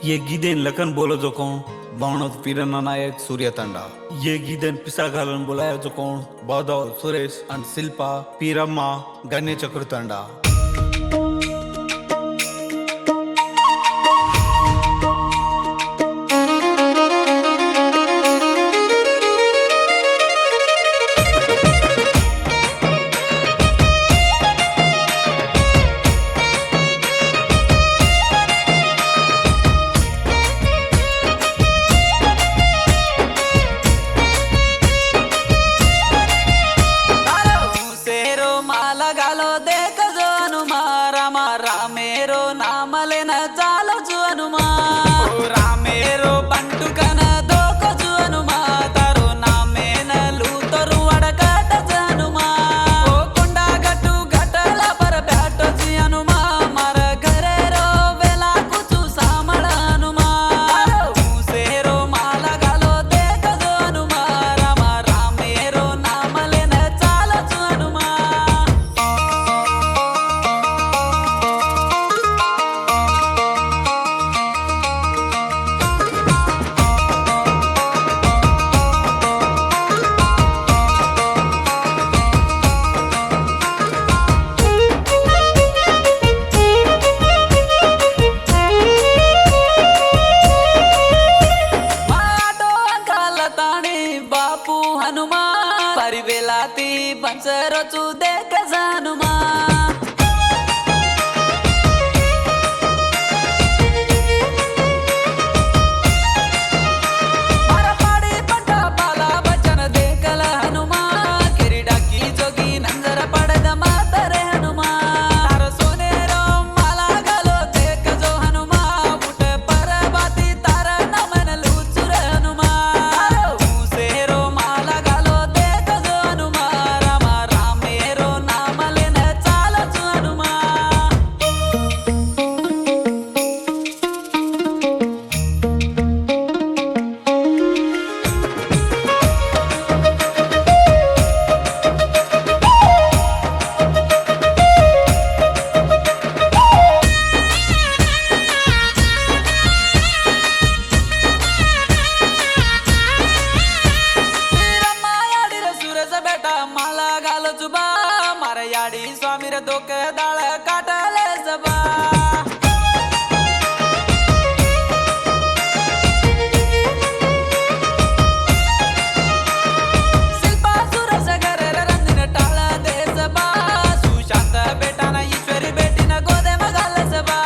ये गीदेन लखन बोलो जो कौन बाणोद पीरना नायक सूर्य तंडा। ये गीदेन पिसा घालन बोलाया जो कौन बौद्धव सुरेश अंड शिल्पा पीरम्मा गण्य चक्र तंडा। रामेरो नाम लेना चालो जो हनुमा रामेरो बंटू कना दो को जो हनुमा तारो नामे न लू तोरु अड़कट जो हनुमा ओ कुंडा गट्टू गटला पर बैठो जी हनुमा मार घरे रो वेला कुछ सामड़ हनुमा सेरो माला गालो देख जो हनुमा रामा रामेरो नाम लेना चालो जो हनुमा। बापू हनुमा परिवेलाती बंसरो चू देख हनुमा याडी स्वामी रे दोके दाळ काटले सबा शिल्पा सुरस घरे रंदिन टाळ दे सबा सुशांत बेटाना ईश्वरी बेटीना गोदे मगाल सबा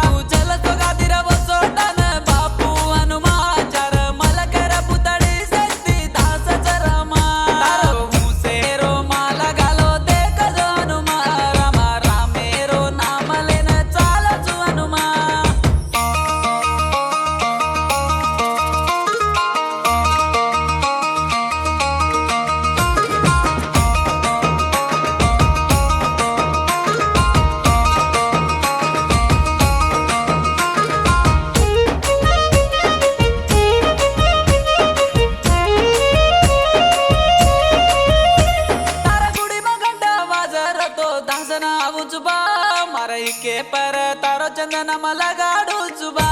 तू चल तो गादीर वसोटान बापू हनुमा चार मलकर पुतडी सेती दास चरमा तारो मुसेरो माला गालो मारा के पर तारो चंदन मला गाडू चुबा।